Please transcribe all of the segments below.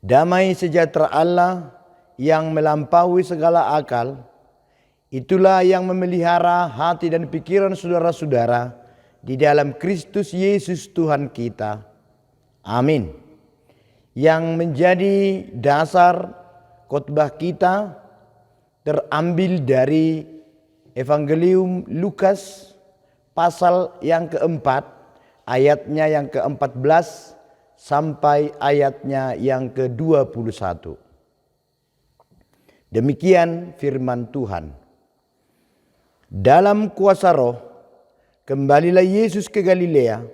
Damai sejahtera Allah yang melampaui segala akal, itulah yang memelihara hati dan pikiran saudara-saudara di dalam Kristus Yesus Tuhan kita. Amin. Yang menjadi dasar khotbah kita terambil dari Evangelium Lukas pasal yang keempat, ayatnya yang ke-14 sampai ayatnya yang ke-21. Demikian firman Tuhan. Dalam kuasa Roh, kembalilah Yesus ke Galilea,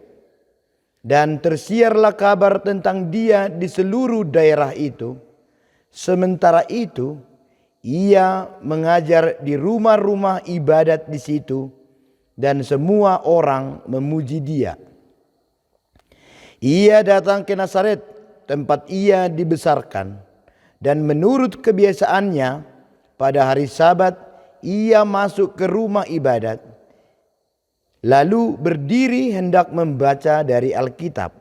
dan tersiarlah kabar tentang Dia di seluruh daerah itu. Sementara itu, Ia mengajar di rumah-rumah ibadat di situ, dan semua orang memuji Dia. Ia datang ke Nazaret, tempat Ia dibesarkan, dan menurut kebiasaannya, pada hari Sabat Ia masuk ke rumah ibadat, lalu berdiri hendak membaca dari Alkitab.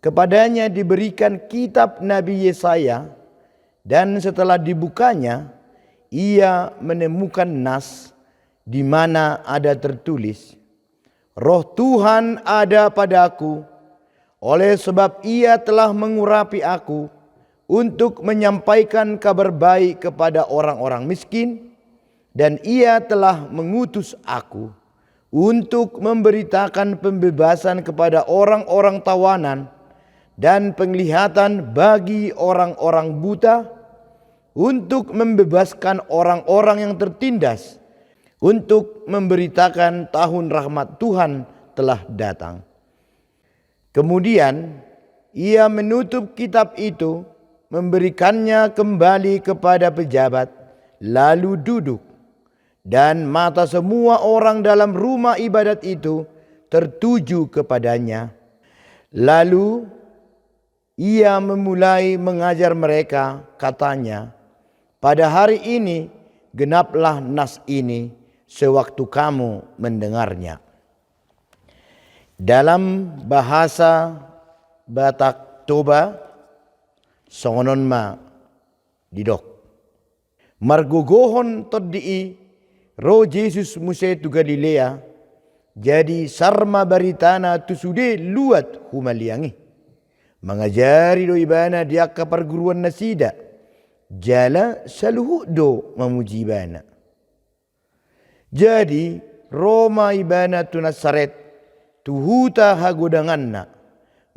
Kepadanya diberikan kitab Nabi Yesaya, dan setelah dibukanya, ia menemukan nas di mana ada tertulis, Roh Tuhan ada padaku, oleh sebab Ia telah mengurapi aku untuk menyampaikan kabar baik kepada orang-orang miskin, dan Ia telah mengutus aku untuk memberitakan pembebasan kepada orang-orang tawanan dan penglihatan bagi orang-orang buta, untuk membebaskan orang-orang yang tertindas, untuk memberitakan tahun rahmat Tuhan telah datang. Kemudian ia menutup kitab itu, memberikannya kembali kepada pejabat, lalu duduk. Dan mata semua orang dalam rumah ibadat itu tertuju kepadanya. Lalu ia memulai mengajar mereka, katanya, pada hari ini genaplah nas ini sewaktu kamu mendengarnya. Dalam bahasa Batak Toba, songonon ma didok. Margogohon toddi Roh Jesus muse tu Galilea, jadi sarma baritana tu sude luat humaliangi. Mengajari do ibana dia ke perguruan nasida, jala saluhu do memuji ibana. Jadi Roma ibana tu Nazaret, tuhuta hagodanganna,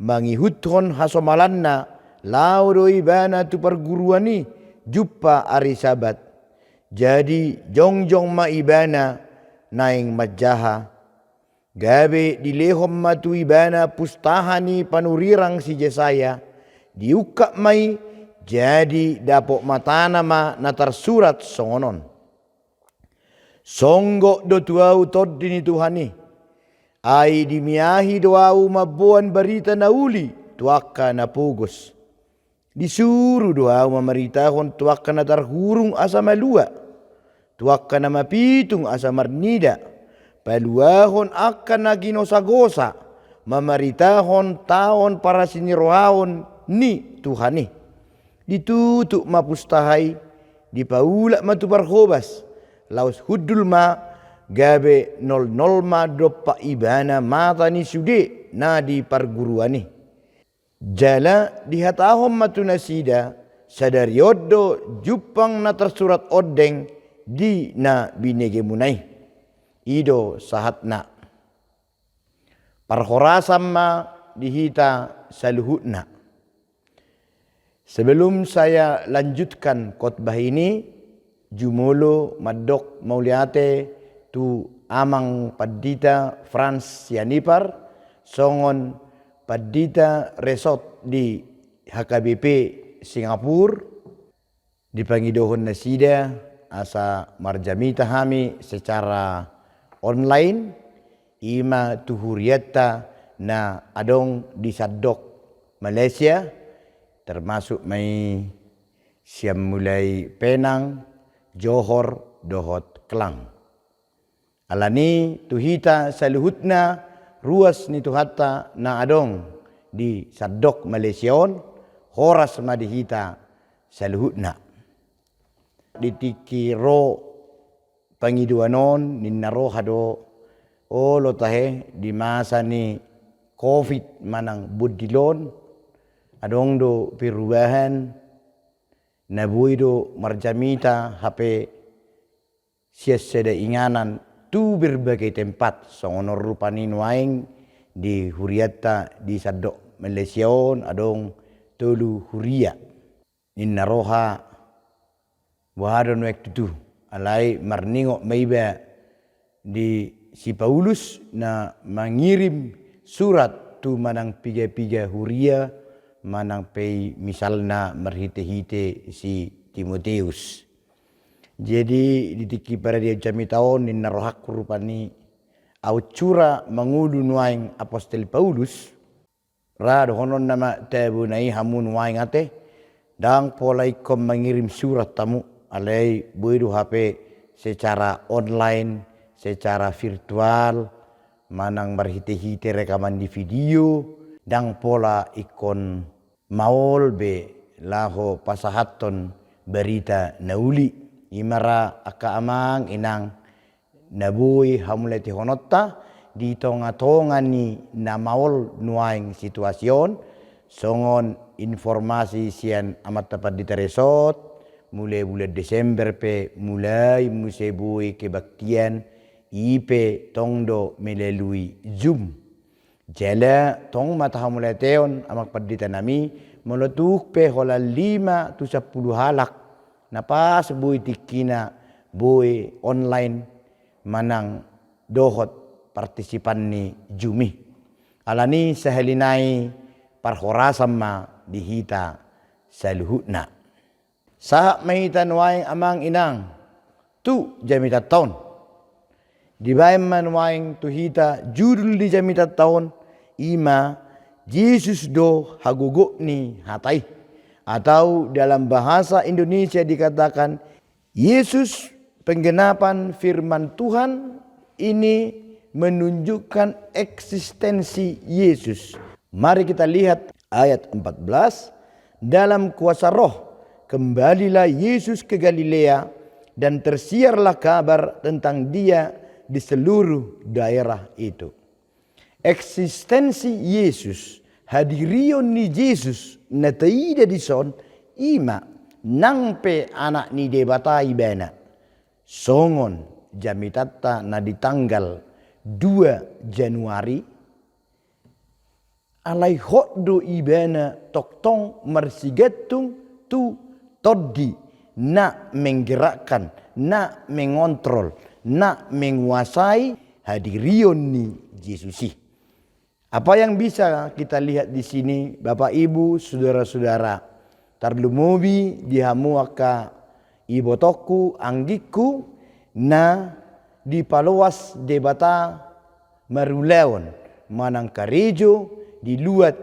mangihuthon hasomalanna, laudo ibana tu perguruani, juppa ari Sabat. Jadi jongjong ma ibana naing majaha, gabe dilehom matu ibana pustahani panurirang si Jesaya, diukak mai jadi dapok matana ma natar surat songonon. Songgo do tuau toddini Tuhani, ai dimiahi doau mabuan berita nauli tuaka na pugos. Disuruh doau mameritahon tuaka na tarhurung asa malua, tuaka na mapitung asa marnida, paluahon akan na ginosa-gosa, mameritahon taon para sinirohaon ni Tuhani. Ditutuk mapustahai, dipaulak matubarhobas, laus hudul ma gabe 00 ma doppa ibana mata ni sude na di perguruani. Jala dihatahom matu nasida sadariodo jupang na tersurat odeng di na binege munai. Ido sahatna. Parhorasam ma dihita saluhutna. Sebelum saya lanjutkan khotbah ini, jumulo madok mauliate tu amang padita Frans Yanipar songon padita resort di HKBP Singapura, dipangidohon nasida asa marjamita hami secara online, ima tuhuriata na adong di Sadok Malaysia, termasuk mai siam mulai Penang, Johor, Dohot, Kelang. Alani tuhita saluhutna ruas ni tuhata na adong di Sadok Malaysia on, horas madihita saluhutna. Ditikiro pangiduanon ninnaro hado lo tahe di masa ni COVID manang budilon adong do perubahan nabui do marjamita HP siasada inganan tu berbagai tempat songonor rupani nuaing di huriata di sadok Malaysiaon adong tolu huria ninna roha wahadon waktu tu alai marningo maiba di si Paulus na mengirim surat tu manang piga-piga huria manang pei misalna merhite-hite si Timoteus. Jadi ditiki pada dia jami tahun ni narohak rupani au cura mengudu nuaing apostol Paulus rad honon nama tabu nai hamun nuaing ate dang polai kom mengirim surat tamu alai boidu HP secara online secara virtual manang merhite-hite rekaman di video dang pola ikon maol be laho pasahaton berita nauli imara aka amang inang nabui hamuleti honotta di tonga-tonga ni na maol nuaing situasion songon informasi sian amat tepat diteresot mulai bulan Desember pe mulai musebui kebaktian ipe tongdo melalui Zoom. Jala tong mata mulai teon amak padita nami meletuk pe hola 5 tu 10 halak napas bui tikina bui online manang dohot partisipan ni Jumi. Alani sahalinai parhorasam ma dihita saluhutna. Sahak mahitan waing amang inang tu jamitat tahun. Dibayam man waing tu hita judul di jamitat tahun ima Yesus do hagugo ni hatai. Atau dalam bahasa Indonesia dikatakan Yesus penggenapan firman Tuhan ini menunjukkan eksistensi Yesus. Mari kita lihat ayat 14. Dalam kuasa roh kembalilah Yesus ke Galilea dan tersiarlah kabar tentang dia di seluruh daerah itu. Eksistensi Yesus, hadirion ni Yesus na taida di son ima nangpe anak ni debata ibana. Songon jamitata na di tanggal 2 Januari alai hoddo ibana toktong marsigatung tu todi na menggerakkan, na mengontrol, na menguasai hadirion ni Yesusi. Apa yang bisa kita lihat di sini, Bapak Ibu, saudara-saudara, tarlumobi dihamuaka ibotoku anggiku na di paloas debata maruleon manang karejo di luat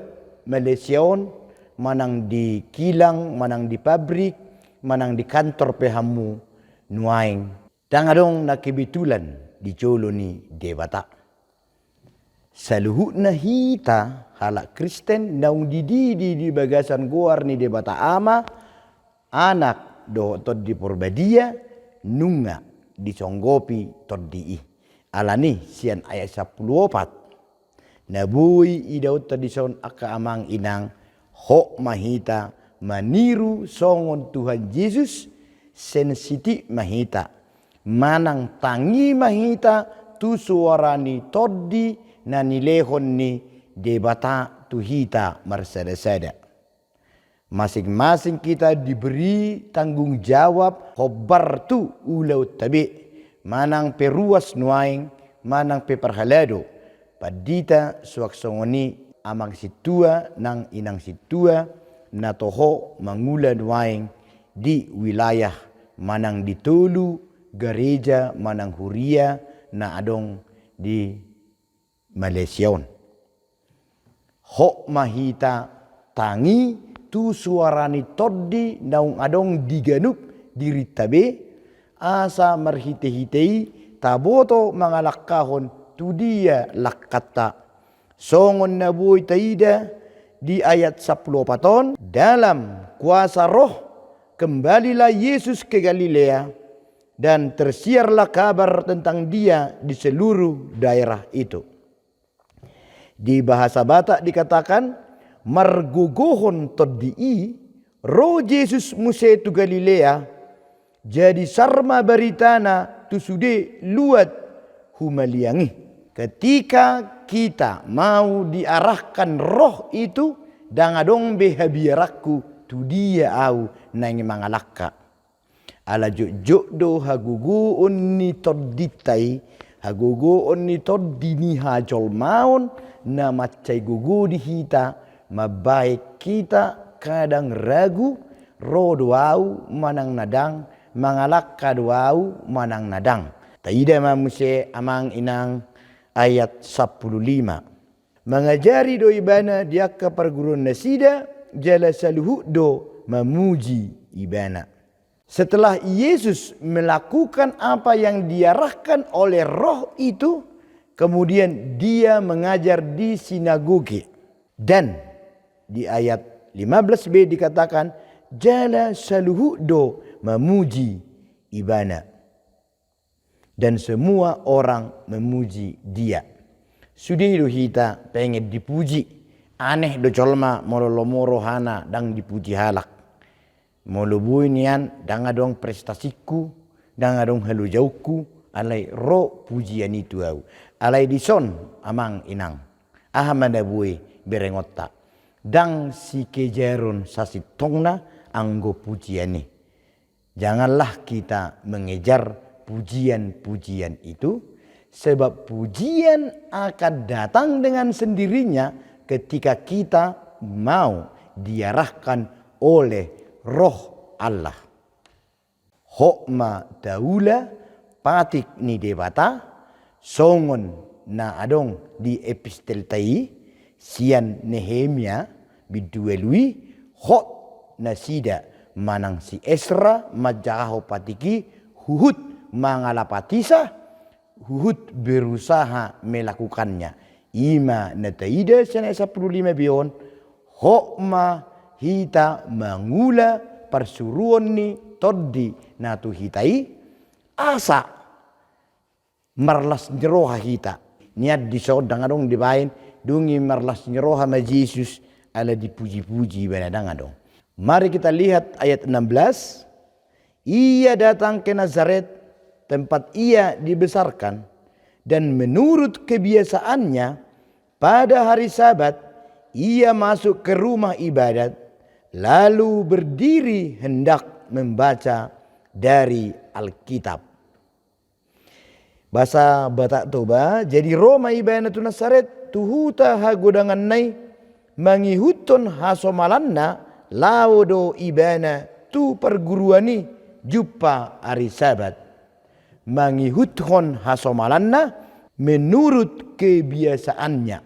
Malaysiaon manang di kilang, manang di pabrik, manang di kantor pehamu nuaing. Tangadong nakibitulan di colo ni debata. Saluhutna hita halak Kristen naung dididi di bagasan goar ni debata ama anak do tod di porbadia nunga di songgopi tod di alani sian ayat 14 nabui idaut tradison aka amang inang hok mahita maniru songon Tuhan Yesus sensiti mahita manang tangi mahita tu suarani toddi na nilehon ni debata tu hita marsada-sada. Masing-masing kita diberi tanggung jawab khobar tu ulau tabi manang peruas nuaing manang peperhalado padita suaksongoni amang situa nang inang situa na toho mangulan waing di wilayah manang ditolu gereja manang huria na adong di Malaysiaon. Hok mahita tangi tu suarani toddi naung adong diganup diri tabe asa marhite-hitei taboto mangalakahon tu dia lakkata songon nabuy taida di ayat 10 paton, dalam kuasa roh kembalilah Yesus ke Galilea dan tersiarlah kabar tentang dia di seluruh daerah itu. Di bahasa Batak dikatakan margugohon toddi'i roh Yesus muse tu Galilea jadi sarma baritana tu sude luat humaliangi. Ketika kita mau diarahkan roh itu dangadong behabiaraku tu dia au nangi mangalakka. Ala jokdo hagugu onni todditai hagugu onni toddini hajol maun na macai gugu di hita mabaik kita kadang ragu ro doau manang nadang mangalakka doau manang nadang. Taida mamuse amang inang ayat 15. Mengajari do ibana dia ke perguruan nasida jala saluhu do memuji ibana. Setelah Yesus melakukan apa yang diarahkan oleh roh itu, kemudian dia mengajar di sinagoge. Dan di ayat 15b dikatakan jala saluhu do memuji ibana. Dan semua orang memuji dia. Sudah itu kita pengen dipuji. Aneh do colma mololomoro hana dang dipuji halak. Molubui nian dang adong prestasiku, dang adong halu jauhku, alai ro pujian itu au. Alai dison amang inang. Ahamanda bui berengotta. Dang si kejarun sasitongna anggo pujian ni. Janganlah kita mengejar pujian-pujian itu, sebab pujian akan datang dengan sendirinya ketika kita mau diarahkan oleh roh Allah. Hokma daula patik ni debata songon na adong di epistel tai sian Nehemia biduelui hot na sida manang si Esra majaho patiki huhut mangalapatisa huhut berusaha melakukannya. Ima na taida sana 15 bion hokma hita mangula persuruan ni toddi natu hitai asa marlas nyeroha hita niat disodang adong dibain dungi marlas nyeroha ma Yesus ala dipuji-puji banadang adong. Mari kita lihat ayat 16. Ia datang ke Nazaret tempat ia dibesarkan dan menurut kebiasaannya pada hari Sabat ia masuk ke rumah ibadat lalu berdiri hendak membaca dari Alkitab. Bahasa Batak Toba, jadi Roma ibana tu Nazaret tuhuta hagodangan nai mangihuton hasomalanna laudo ibana tu perguruani jumpa hari Sabat. Mangihuton hasomalanna menurut kebiasaannya.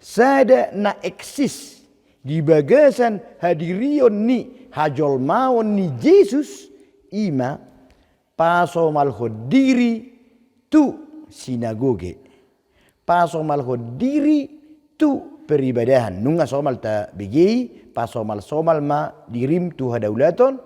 Sada na eksis di bagasan hadirion ni hajol maon ni Yesus ima paso malhodiri tu sinagoge. Paso malhodiri tu peribadahan. Nunga somal ta begei paso mal somal ma dirim tu hadaulaton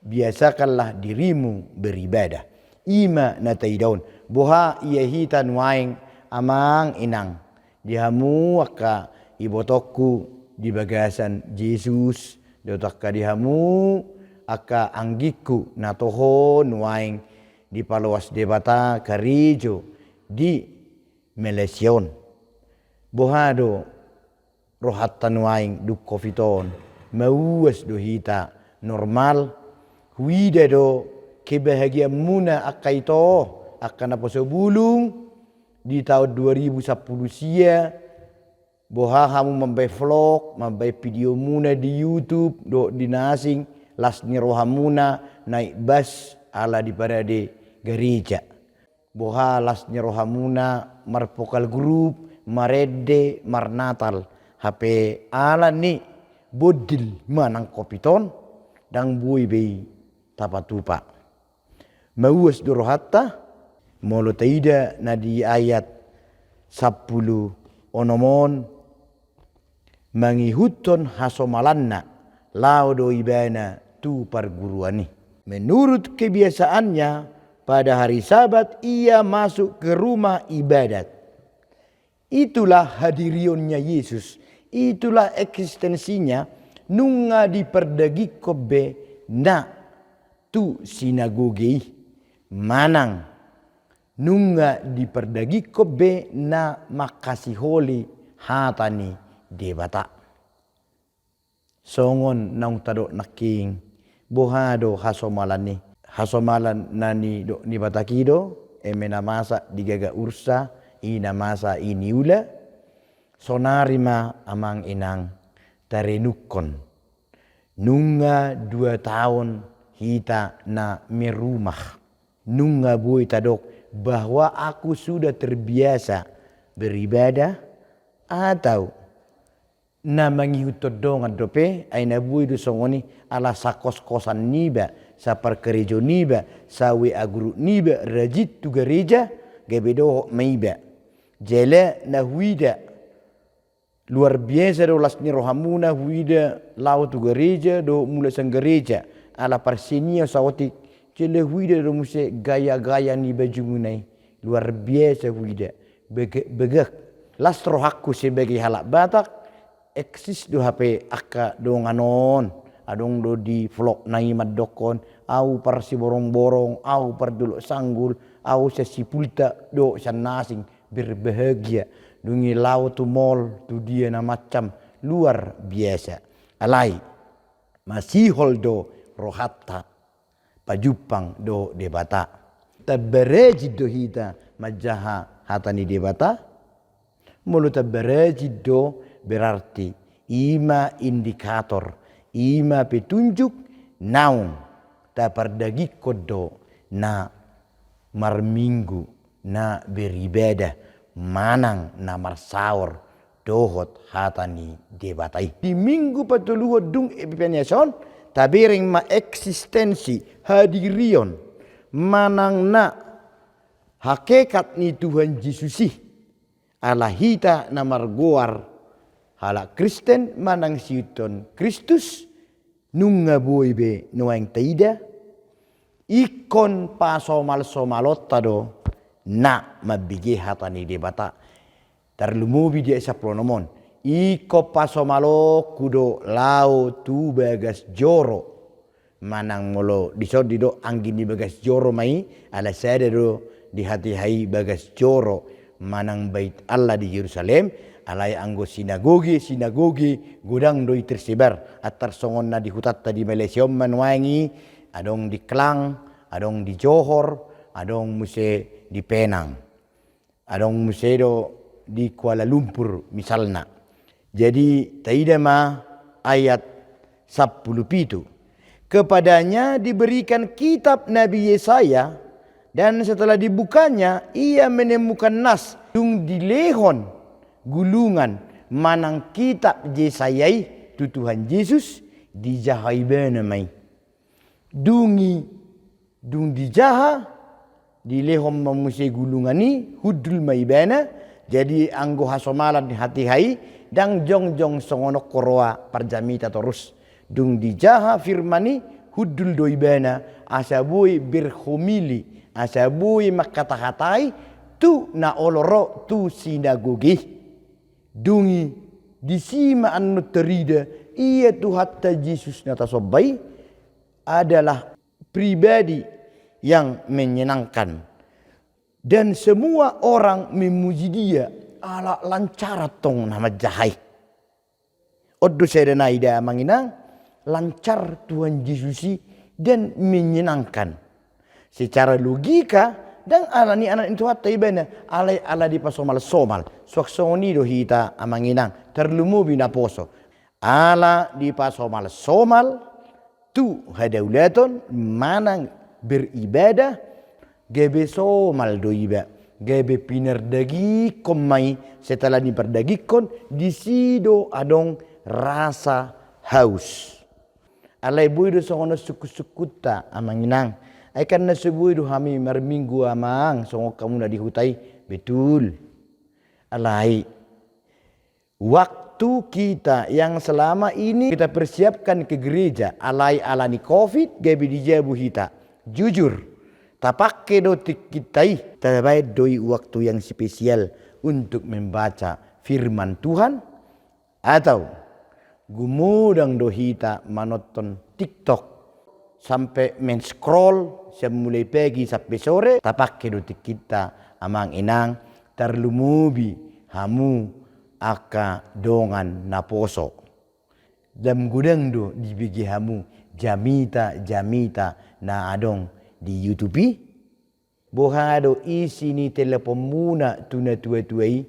biasakanlah dirimu beribadah. Ima nataidaun boha ia hitan waing amang inang dihamu aka ibotokku di bagasan Yesus dotakka dihamu aka anggiku natoho nuaing di palawas debata karijo di Melesion bohado rohatan waing du kofiton mauas do hita normal huida do kebahagiaan muna akaito akan apa sebulung di tahun 2010 sia boha kamu membai vlog membai video muna di YouTube do dinasing las nyerohamuna naik bas ala di pada di gereja boha las nyerohamuna marpokal grup marede marnatal HP ala ni bodil manang kopiton dang bui bei tapatupa mauas dorohatta molo taida na di ayat 10 onomon mangihuton hasomalanna lao do ibana tu perguruan. Menurut kebiasaannya pada hari Sabat ia masuk ke rumah ibadat. Itulah hadirionnya Yesus, itulah eksistensinya nunga diperdagi kobe na tu sinagogi manang nunga diperdagi kobe na makasih holi hatani debata. Songon naung tado naking bohado hasomalan nani do ni batakido emena masa digaga ursa ina masa iniula sonarima amang inang tarenukon nunga 2 tahun hita na merumah nunga boy tadok bahwa aku sudah terbiasa beribadah atau na mangihutod dongan dope ay nabuy do songoni ala sa kos-kosan niba sa parkerejo niba sa we aguru niba rajit tu gereja gebedo maiba jele na huida luar biasa do lasni rohamuna huida lau tu gereja do mula sang gereja ala parsinia sawati jele huida do muse gaya-gaya ni bajumunai luar biasa huida begak lastro hakku sebagai halak Batak eksis do HP akka do nganon adong do di vlog nai madokon au parsi borong-borong au pardulok sanggul au sesipulta do sanasing berbahagia dungi lau tu mall tu dia na macam luar biasa alai masih holdo rohatta pajupang do debata tabereji do hita majaha hatani debata mulu tabereji do berarti ima indikator, ima petunjuk naung tapardagi kodo na marminggu na beribadah manang na marsaur dohot hatani debatai. Di minggu patuluho dung epipeniason tabering ma eksistensi hadirion manang na hakikat ni Tuhan Yesusi ala hita na margoar hala Kristen manang siuton Kristus nunga boibe noang taida ikon pasomal-somalot tado na mabige hatani debata tarlumubi dia sa pronomon iko pasomalo kudo lao tu bagas joro manang molo disodi do anggini bagas joro mai ala sada do di hati hai bagas joro manang bait Allah di Yerusalem alai anggo sinagogi gudang doi tersebar atar songon na di hutat tadi Malaysia manwangi adong di Klang adong di Johor adong muse di Penang adong muse do di Kuala Lumpur misalna jadi taida ma ayat 17 kepadanya diberikan kitab Nabi Yesaya dan setelah dibukanya ia menemukan nas dung dilehon gulungan manang kitab Yesayai tu Tuhan Yesus dijahai benamai dung dijaha dilehom mamusai gulungani hudul mai bena jadi anggo hasomalan di hati hai dang jong songonok koroa parjamita terus dung dijaha firmani hudul doi bena asabui berhomili asabui makata-katai tu na oloro tu sinagogi dungi disima anu terida ia tu hatta Yesus nata sobai adalah pribadi yang menyenangkan dan semua orang memuji dia ala lancar tong nama jahai oddo saya naida manginang lancar Tuhan Yesusi dan menyenangkan secara logika dan alani anak itu hatta ibana ala di pasomal somal suaksoni do hita amanginang terlumu bina poso ala di pasomal somal tu hadaulaton manang beribadah gebe somal do iba gebe pinerdagi komai setelah diperdagikon disido adong rasa haus alai buido songono suku-sukuta amanginang ai karena sebuah itu kami merminggu amang songok kamu na dihutai betul alai waktu kita yang selama ini kita persiapkan ke gereja alani COVID gabi dijabu hita. Jujur, tapakke dotik kita tabai doi waktu yang spesial untuk membaca firman Tuhan, atau gumudang dohita menonton TikTok sampai men-scroll mulai pagi sampai sore. Tapakke dotik kita amang inang terlumubi hamu aka dongan naposo. Dam gudang do dibigi hamu jamita na adong di YouTube. Bohado isi ni telepon muna tuna tua-tuai.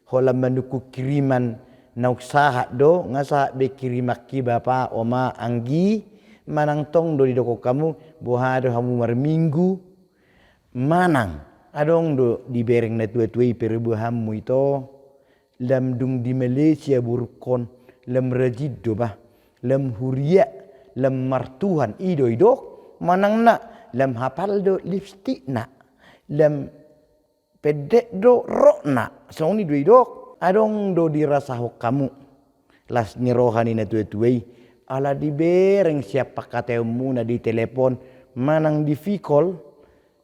Holam manuku kiriman na usaha do ngasa be kirimaki bapa oma anggi manang tong do di doko kamu bohado hamu marminggu manang adong do di bereng na tua-tuai perebu hamu ito. Lam dung di Malaysia burukon, lam rajid do bah, lam huria, lam martuhan ido manang nak, lam hafal do lipstick nak, lam pedek do rok nak, song ni do ido, adong do dirasa hok kamu, las nirohani na tuai, ala di bereng siapa kata muna di telepon, manang di fikol,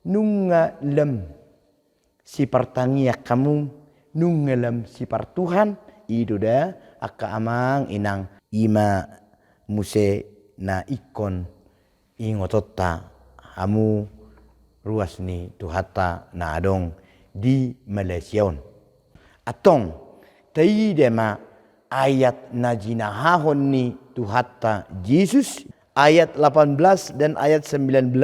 nunga lam si pertania kamu. Nungelam sipar Tuhan itu dah aka amang inang ima muse na ikon ingototta hamu ruas ni tuhata na adong di Malaysia. Atong tayi dema ayat na jinahahon ni tuhata Yesus ayat 18 dan ayat 19.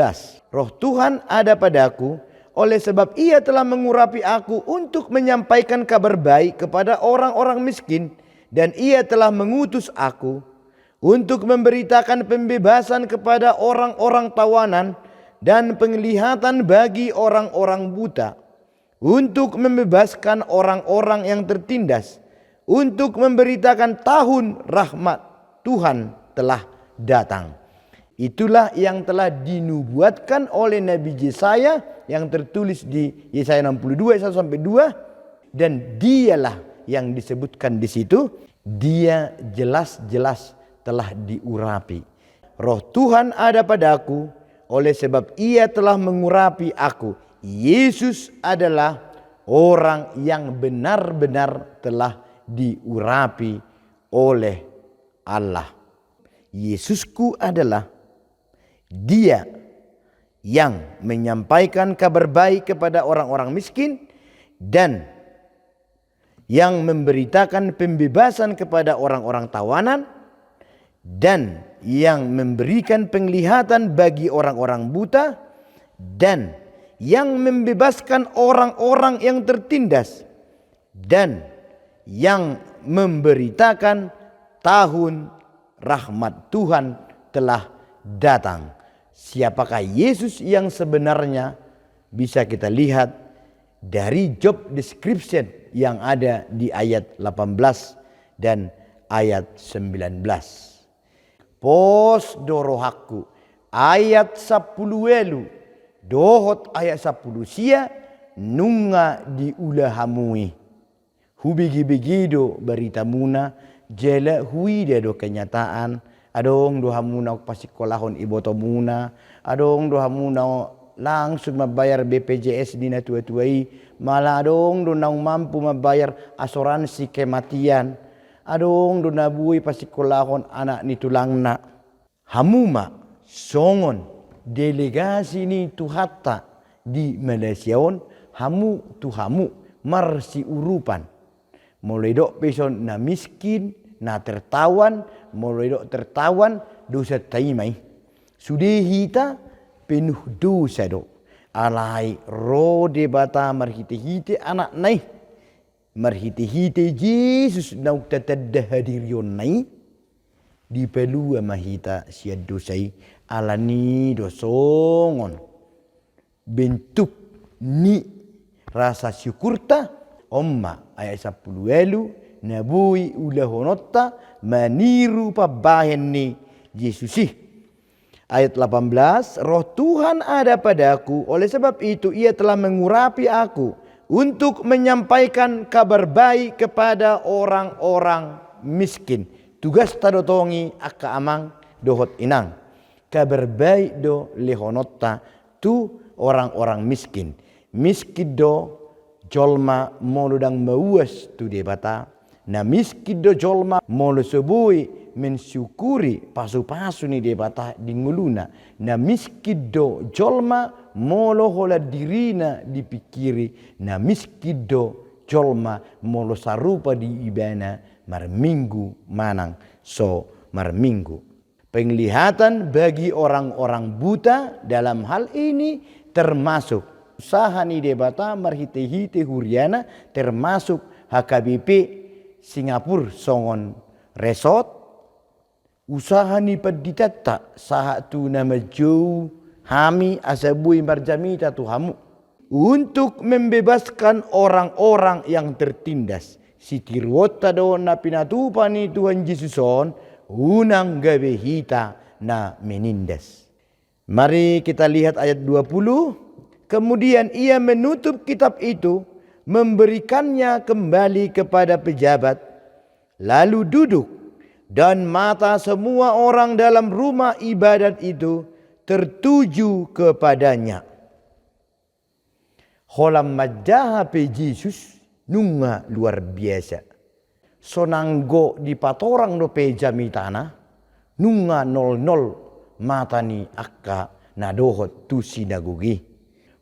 Roh Tuhan ada padaku, oleh sebab ia telah mengurapi aku untuk menyampaikan kabar baik kepada orang-orang miskin. Dan ia telah mengutus aku untuk memberitakan pembebasan kepada orang-orang tawanan dan penglihatan bagi orang-orang buta. Untuk membebaskan orang-orang yang tertindas. Untuk memberitakan tahun rahmat Tuhan telah datang. Itulah yang telah dinubuatkan oleh Nabi Yesaya yang tertulis di Yesaya 62 1 sampai 2, dan dialah yang disebutkan di situ, dia jelas-jelas telah diurapi. Roh Tuhan ada padaku, oleh sebab ia telah mengurapi aku. Yesus adalah orang yang benar-benar telah diurapi oleh Allah. Yesusku adalah Dia yang menyampaikan kabar baik kepada orang-orang miskin dan yang memberitakan pembebasan kepada orang-orang tawanan dan yang memberikan penglihatan bagi orang-orang buta dan yang membebaskan orang-orang yang tertindas dan yang memberitakan tahun rahmat Tuhan telah datang. Siapakah Yesus yang sebenarnya? Bisa kita lihat dari job description yang ada di ayat 18 dan ayat 19. Pos dorohaku ayat 10 elu dohot ayat 10 sia nunga diulahamui. Hubigi-bigido berita muna jela hui dia do kenyataan. Adong doha muna pasikolahon iboto muna. Adong doha muna langsung membayar BPJS di tua-tuai. Malah adong do nang mampu membayar asuransi kematian. Adong do nabui pasikolahon anak ni tulangna. Hamuma songon delegasi ni tuhata di Malaysia hamu tuhamu marsi urupan. Mulai dok peson na miskin, na tertawan, mulai dok tertawan dosa taimai. Sudah hita penuh dosa dok. Alai rode bata marhite-hite anak nai. Marhite-hite Yesus nauk tatadah hadirion nai. Di pelua mahita siad dosai alani dosongon. Bentuk ni rasa syukurta Omma ayat 10 elu nabui ulahonotta maniru pabahen ni Yesusih. Ayat 18, roh Tuhan ada padaku, oleh sebab itu ia telah mengurapi aku untuk menyampaikan kabar baik kepada orang-orang miskin. Tugas tadotongi aka amang dohot inang. Kabar baik do lehonotta tu orang-orang miskin. Miskin do jolma moludang mauas tu debata. Na miskin do jolma molo sebui mensyukuri pasu-pasu ni debata di nguluna. Na miskin do jolma molo hola dirina dipikiri. Na miskin do jolma molo sarupa di ibana marminggu manang so marminggu. Penglihatan bagi orang-orang buta dalam hal ini termasuk usaha ni debata marhite-hite huriana, termasuk HKBP Singapura songon resort. Usaha ni paditata saha tu nama jauh hami asabui marjamita tu hamu. Untuk membebaskan orang-orang yang tertindas. Siti ruota do na pinatupani Tuhan Yesuson unang gawe hita na menindas. Mari kita lihat ayat 20. Kemudian ia menutup kitab itu, memberikannya kembali kepada pejabat, lalu duduk, dan mata semua orang dalam rumah ibadat itu tertuju kepadanya. Holam majaha pe Yesus nunga luar biasa. Sonanggo di patorang do pe jamitana nunga 00 matani akka nadohot tu sinagogi.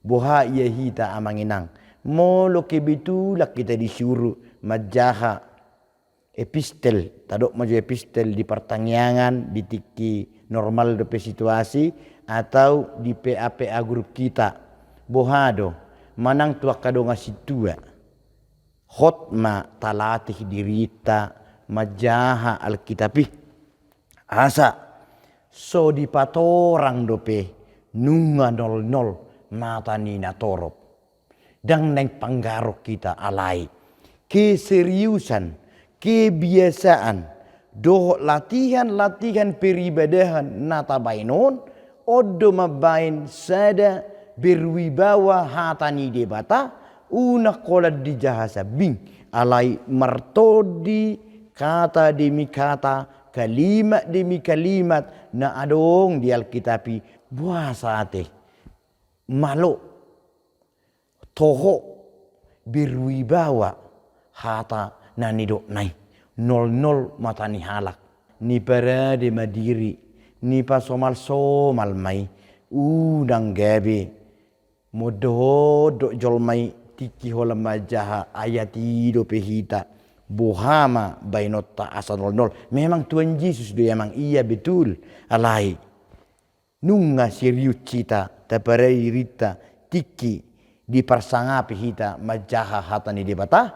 Boha ia hita amanginang. Molo kebitulak kita disuruh majaha epistel. Tadok maju epistel di pertanyaan di tiki normal do pe situasi atau di PA grup kita. Bohado manang tuak kado ngasih tua. Khotma talatih dirita majaha alkitapi asa so di patorang dope nunga 00 matani na torop dang neng panggarok kita alai keseriusan kebiasaan doh latihan peribadahan nata bainon odo mabain sada berwibawa hatani debata una kolad di jahasa bing alai martodi kata demi kata kalimat demi kalimat na adong di Alkitapi buasa ate malo toho berwibawa hata na nidok nai 00 matani halak ni para de madiri ni pasomal somal mai udang gabe mododo jolmai tiki hola majaha ayati do pehita bohama bainota asa 00. Memang Tuhan Yesus do emang iya betul alai nunga serius cita taparai rita tiki di persangapi hita majaha hatani debata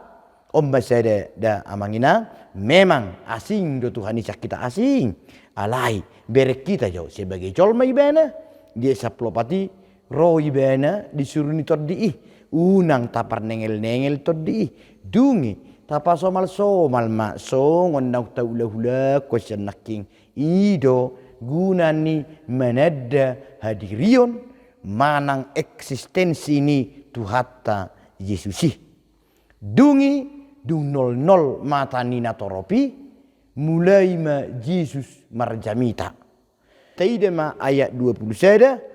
omba sada da amangina memang asing do Tuhan isak kita asing alai berek kita jauh sebagai jolma ibana dia saplopati roh ibana disuruh ni toddi unang tapar nengel toddi dungi tapa somal ma so ngondang taula-hula question naking ido gunani manada hadirion manang eksistensi ni tuhatta Yesusi dungi dung 00 mata nina toropi mulai ma Yesus marjamita taidema ayat 20 sada.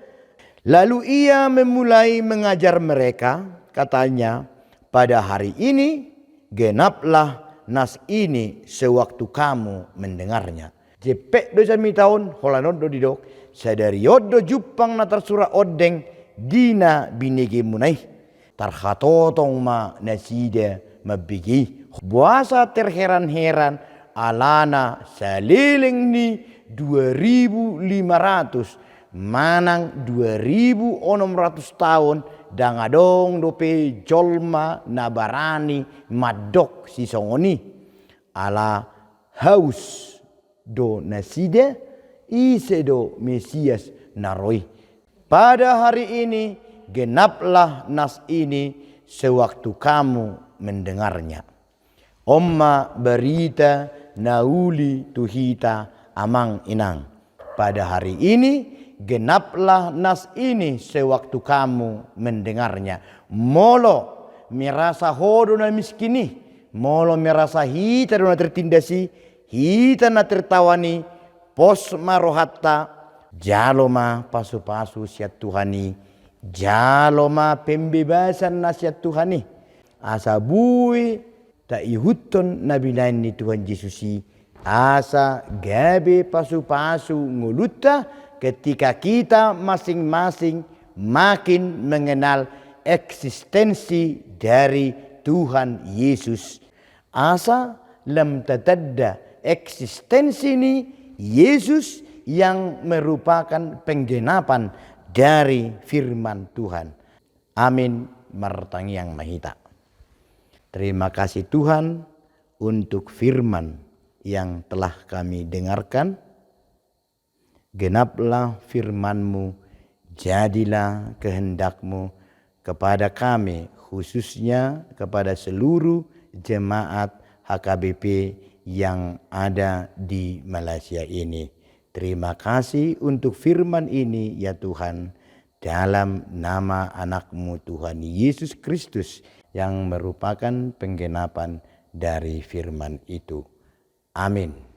Lalu ia memulai mengajar mereka, katanya, pada hari ini genaplah nas ini sewaktu kamu mendengarnya. Jepek do sami tahun holanod do didok sadari yodo jupang na tersura odeng dina binegi munai tarhatotong ma nasida mabigi buasa terheran-heran alana saliling ni 2500 manang 2600 tahun dangadong dope jolma nabarani madok si songoni ala haus do nasida ise do Mesias naroi. Pada hari ini genaplah nas ini sewaktu kamu mendengarnya. Omma berita nauli tuhita amang inang. Pada hari ini genaplah nas ini sewaktu kamu mendengarnya. Molo merasa hodo na miskini molo merasa hita na tertindasi, hita na tertawani, pos marohatta, jaloma pasu-pasu siat Tuhani, jaloma pembebasan na siat Tuhani. Asa bui ta ihuton nabilain ni Tuhan Yesusi, asa gabe pasu-pasu nguluta ketika kita masing-masing makin mengenal eksistensi dari Tuhan Yesus. Asa lam tatadda eksistensi ini Yesus yang merupakan penggenapan dari firman Tuhan. Amin martang yang mahita. Terima kasih Tuhan untuk firman yang telah kami dengarkan. Genaplah firman-Mu, jadilah kehendak-Mu kepada kami, khususnya kepada seluruh jemaat HKBP yang ada di Malaysia ini. Terima kasih untuk firman ini ya Tuhan, dalam nama anak-Mu Tuhan Yesus Kristus yang merupakan penggenapan dari firman itu. Amin.